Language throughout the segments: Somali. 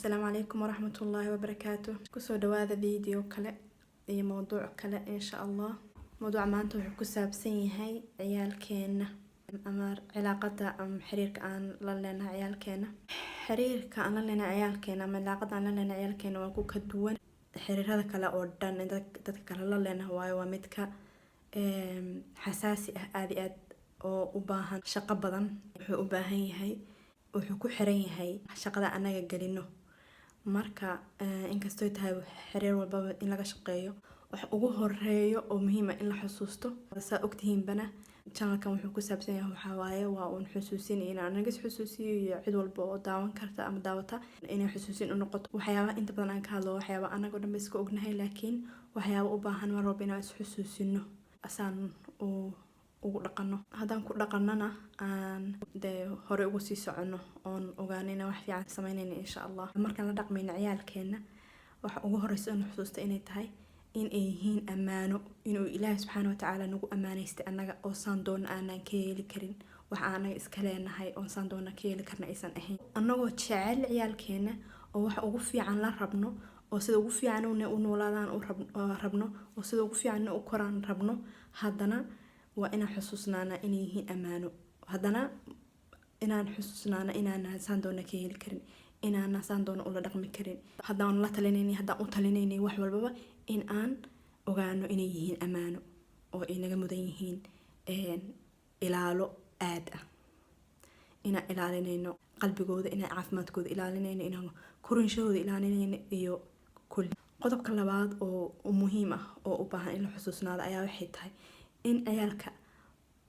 السلام عليكم ورحمة الله وبركاته. كسو دواذا فيديو كلا اي موضوع كلا ان شاء الله. موضوع ما انتو كسابسين هاي عيال كينا امار علاقة ام حريرك ان لنا عيال كينا حريرك ان لنا عيال كينا من علاقة ان لنا عيال كينا وكو كدوان حرير هذا كلا اوردان دادك كلا لنا هواي ومدك حساسي ادي اد oo u baahan shaqo badan wuxuu u baahan yahay wuxuu ku xiran yahay shaqada anaga galino marka inkastoo tahay xiriir walba in laga shaqeeyo wax ugu horeeyo oo muhiim ah in la xusuusto saa ogtihiin bana channelkan wuxuu ku saabsan yahay waxa waaye waa uu xusuusin in anaga xusuusiyo iyo cid walba oo daawan karta ama daawata inay xusuusin u noqoto waxyaabaha inta badan aan ka hadlo waxyaabaha anaga dhanba iska ognahay laakiin waxyaabo u baahan mar walba inaan is xusuusino asaan ugu dhaqano hadaan ku dhaqanana aan hore ugu sii socono oon ogaanayna wax fiican sameynayna insha Allah markaan la dhaqmayna ciyaalkeena waxa ugu horeysa in xusuusta inay tahay in ay yihiin amaano inuu Ilaahay subhanahu wa ta'ala nagu amaanaystay anaga oo saan doon aanan ka yeeli karin wax anaga iska leenahay oo saan doon ka yeeli karna aysan ahayn anagoo jecel ciyaalkeena oo wax ugu fiican la rabno oo sida ugu fiican u noolaadaan u rabno oo sida ugu fiican u koraan rabno haddana waa inaan xusuusnaana inay yihiin amaano haddana inaan xusuusnaana inaan saan doona ka heli karin inaan saan doona ula dhaqmi karin haddaan la talinayni haddaan u talinaynay wax walbaba in aan ogaano inay yihiin amaano oo ay naga mudan yihiin ilaalo aad ah inaan ilaalinayno qalbigooda inaan caafimaadkooda ilaalinayno inaan korinshahooda ilaalinayno iyo kulli qodobka labaad oo muhiim ah oo u baahan in la xusuusnaado ayaa waxay tahay in ciyaalka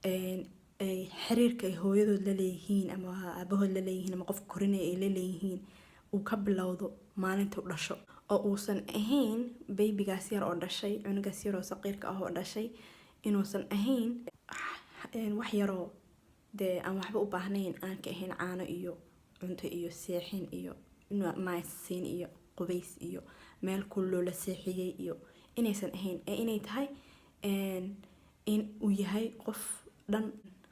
ay xiriirka ay hooyadood la leeyihiin ama aabahood la leeyihiin ama qofka korinaya ay la leeyihiin uu ka bilowdo maalinta uu dhasho oo uusan ahayn babygaas yar oo dhashay cunugaas yar oo saqiirka ah oo dhashay inuusan ahayn wax yaroo dee aan waxba u baahnayn aan ka ahayn caano iyo cunto iyo seexin iyo naasiin iyo qubays iyo meel kuloo la seexiyey iyo inaysan ahayn ee inay tahay in uu yahay qof dhan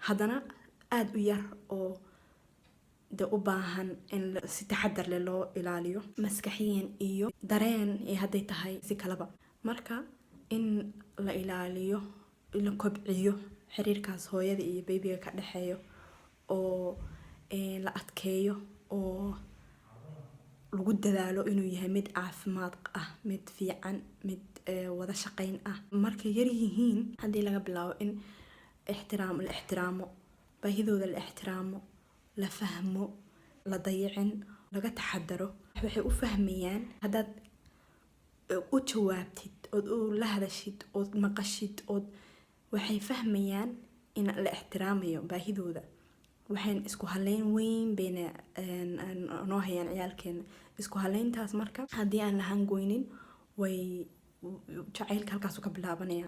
haddana aad u yar oo u baahan in si taxadar leh loo ilaaliyo maskaxiyan iyo dareen ee hadday tahay si kalaba marka in la ilaaliyo la kobciyo xiriirkaas hooyada iyo babyga ka dhaxeeyo oo la adkeeyo oo lagu dadaalo inuu yahay mid caafimaad ah mid fiican mid wada shaqayn ah markay yar yihiin hadii laga bilaabo in la ixtiraamo baahidooda la ixtiraamo la fahmo la dayicin laga taxadaro waxay u fahmayaan hadaad u jawaabtid oo la hadashid oo maqashid oo waxay fahmayaan in la ixtiraamayo baahidooda waxaan isku haleyn weyn bayna noo hayaan ciyaalkeena isku haleyntaas marka hadii aan la hangoynin way jacaylka halkaas ka bilaabanaya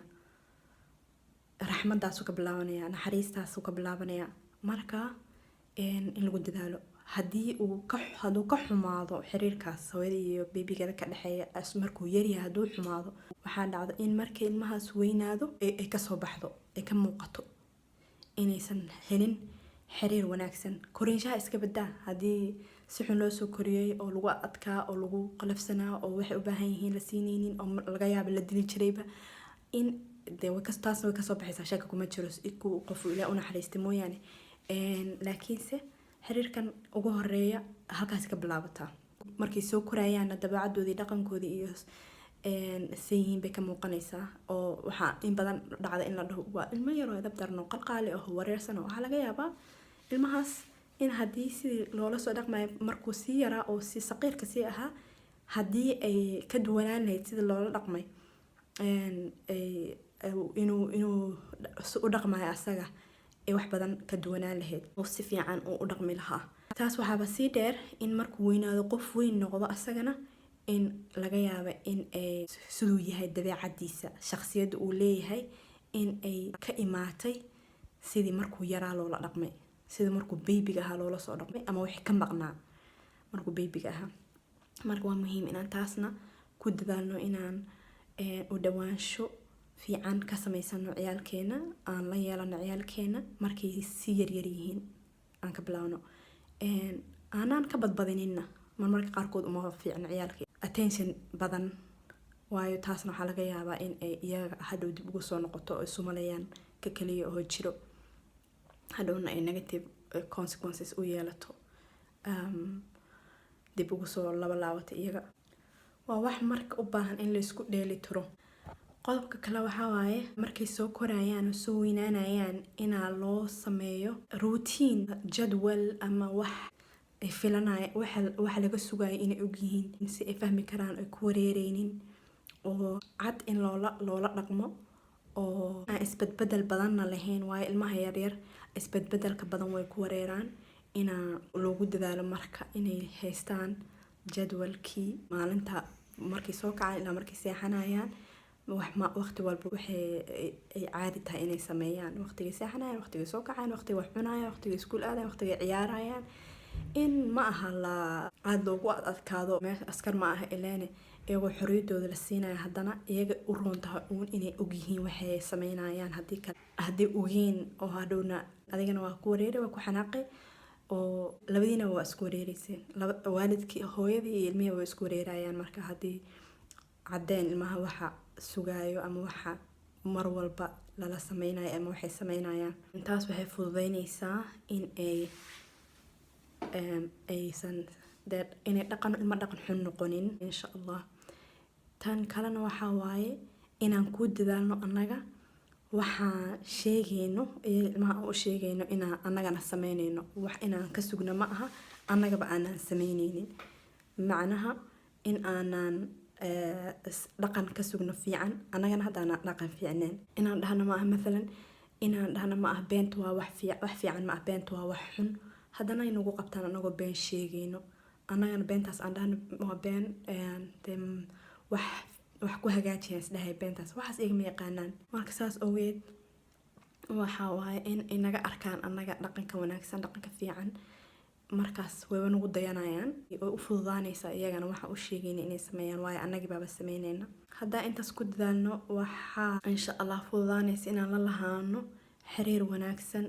raxmadaas ka bilaabanaya naxariistaas ka bilaabanaya marka in lagu dadaalo hadii uu ka xumaado xiriirkaas hooyada iyo babyga ka dhaxeeya markuu yar yahay haduu xumaado waxa dhacdo in markay ilmahaas weynaado ay ka soo baxdo ay ka muuqato inaysan helin xiriir wanaagsan korinshaha iska badaa hadii si xun loo soo koriyay oo lagu adkaa oo lagu qalafsanaa oo waxay u baahan yihiin la siinaynin oo laga yaabo la dili jirayba in taas way ka soo baxaysaa shaka kuma jiro qof Ilaahay u naxariistay mooyaane laakiinse xiriirkan ugu horeeya halkaas ka bilaabataa markay soo korayaan dabeecadoodii dhaqankoodii iyo sayeen bay ka muuqanaysaa oo waxa in badan dhacda in la dhaho waa ilmo yar oo edab darno qalqaali ah wareersan waxa laga yaabaa ilmahaas in hadii si loola soo dhaqmay markuu si yara oo si saqiirka si ahaa hadii ay ka duwanaan lahayd sida loola dhaqmay inuu u dhaqmay asaga ee wax badan ka duwanaan lahayd oo si fiican u dhaqmi lahaa taas waxaaba si dheer in markuu weynaado qof weyn noqdo asagana in laga yaabo in ay sidoo yahay dabeecadiisa shakhsiyada uu leeyahay in ay ka imaatay sidii markuu yaraa loola dhaqmay sida markuu babyga ahaa loola soo dhaqmay ama wixii ka maqnaa markuu babyga ahaa marka waa muhiim inaan taasna ku dadaalno inaan u dhawaansho fiican ka samaysano ciyaalkeena aan la yeelano ciyaalkeena markay si yar yihiin aan ka bilaawno aanan ka badbadinina marmarka qaarkood uma fiicna ciyaalka attention badan, waayo taasna waxaa laga yaabaa in ay iyaga hadhow dib ugu soo noqoto oo isumalayaan ka kaliya oo jiro, hadhowna ay negative consequences u yeelato, dib ugu soo laabato iyaga. waa wax marka u baahan in la isku dheeli tiro. qodobka kale waxaa waaye markay soo korayaan oo soo weynaanayaan inaa loo sameeyo routine, jadwal ama wax ay filanaya, waxa laga sugayo inay ogyihiin si ay fahmi karaan ay ku wareereynin, oo cad in loola dhaqmo, oo aan isbedbedel badanna lahayn, waayo ilmaha yaryar isbedbedelka badan way ku wareeraan. inaa loogu dadaalo marka inay haystaan jadwalkii maalinta markay soo kacaan ilaa markay seexanayaan, waqti walba waxay ay caadi tahay inay sameeyaan, waqtigay seexanayaan, waqtigay soo kacaan, waqtigay wax cunayaan, waqtigay iskuul aadayaan, waqtigay ciyaarayaan. in ma aha la aad loogu adkaado, meesha askar ma aha ilaane iyagoo xoriyadooda la siinaya, haddana iyaga u roon tahay uun inay ogyihiin waxay sameynayaan. haddii ogeyn oo hadhowna adigana waa ku wareeray, waa ku xanaaqay, oo labadiina waa isku wareereyseen, waalidkii hooyadii iyo ilmihii waa isku wareerayaan. marka haddii cadeen ilmaha waxa sugaayo ama waxa mar walba lala sameynayo ama waxay sameynayaan, intaas waxay fududeynaysaa in aysan inay ilma dhaqan xun noqonin insha allah. tan kalena waxaa waaye inaan ku dadaalno annaga waxaan sheegayno iyo ilmaha u sheegayno inaan annagana sameynayno, wax inaan ka sugno ma aha, annagaba aanan sameynaynin. macnaha in aanan dhaqan ka sugno fiican, annagana haddaana dhaqan fiicneen. inaan dhahno ma aha maalan, inaan dhahno ma aha beenta waa wax fiican, ma aha beenta waa wax xun, haddana inagu qabtaan anagoo been sheegayno, annagana beentaas aan dhahno waa been, wax ku hagaajiyaan isdhahay beentaas, waxaas igama yaqaanaan. marka saas ogeed waxaa waaye in inaga arkaan annaga dhaqanka wanaagsan, dhaqanka fiican, markaas wayba nagu dayanayaan, way u fududaanaysaa iyagana waxa u sheegayna inay sameeyaan, waayo annagii baaba sameynayna. haddaa intaas ku dadaalno waxaa insha allah fududaanaysa inaan la lahaano xiriir wanaagsan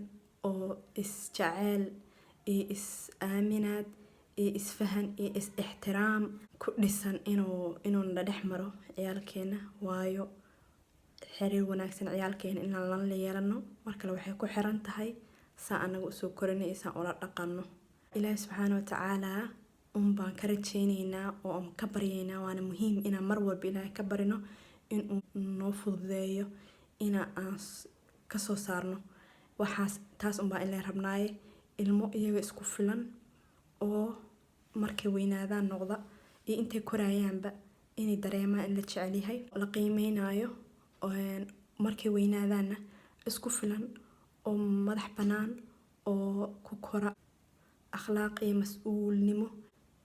oo isjeceel iyo is-aaminaad iyo isfahan iyo is-ixtiraam ku dhisan inuu na dhex maro ciyaalkeena, waayo xiriir wanaagsan ciyaalkeena inaan la yeelano markale waxay ku xiran tahay saa anaga usoo korinay iyo saa ula dhaqanno. ilaahi subxaana watacaala baan ka rajeyneynaa oo aan ka baryeynaa, waana muhiim inaan mar walba ilaahay ka barino inuu noo fududeeyo inaa aan kasoo saarno waxaas. taas baa ilaahay rabnaaye ilmo iyaga isku filan oo markay weynaadaan noqda iyo intay korayaanba inay dareemaan in la jecel yahay, la qiimeynayo, markay weynaadaanna isku filan oo madax bannaan oo ku kora akhlaaq iyo mas-uulnimo,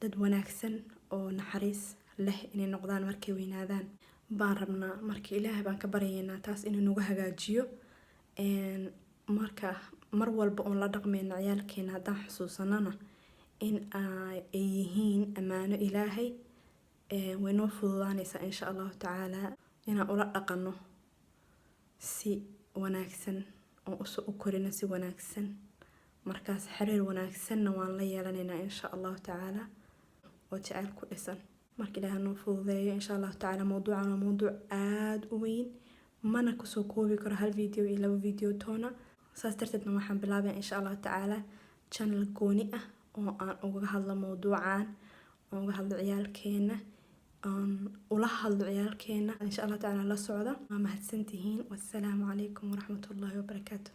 dad wanaagsan oo naxariis leh inay noqdaan markay weynaadaan baan rabnaa. marka ilaahay baan ka baryaynaa taas inuu nagu hagaajiyo. marka mar walba oon la dhaqmayno ciyaalkeena haddaan xusuusanana in ay yihiin ammaano ilaahay, way noo fududaanaysaa insha allahu tacaala inaan ula dhaqanno si wanaagsan, oon u korino si wanaagsan. markaas xiriir wanaagsanna waan la yeelanaynaa insha allahu tacaala oo jecel ku dhisan. marka ilaahay noo fududeeyo insha allahu tacaala. mawduucan waa mawduuc aada u weyn, mana kusoo koobi karo hal video iyo 2 video toona. saas darteedna waxaan bilaabaya insha allahu tacaala channel gooni ah oo aan uga hadlo mawduucan, oo uga hadlo ciyaalkeena, aan ula hadlo ciyaalkeena insha allahu tacaala. la socda. waa mahadsantihiin. wassalaamu calaykum waraxmatullaahi wabarakaatu.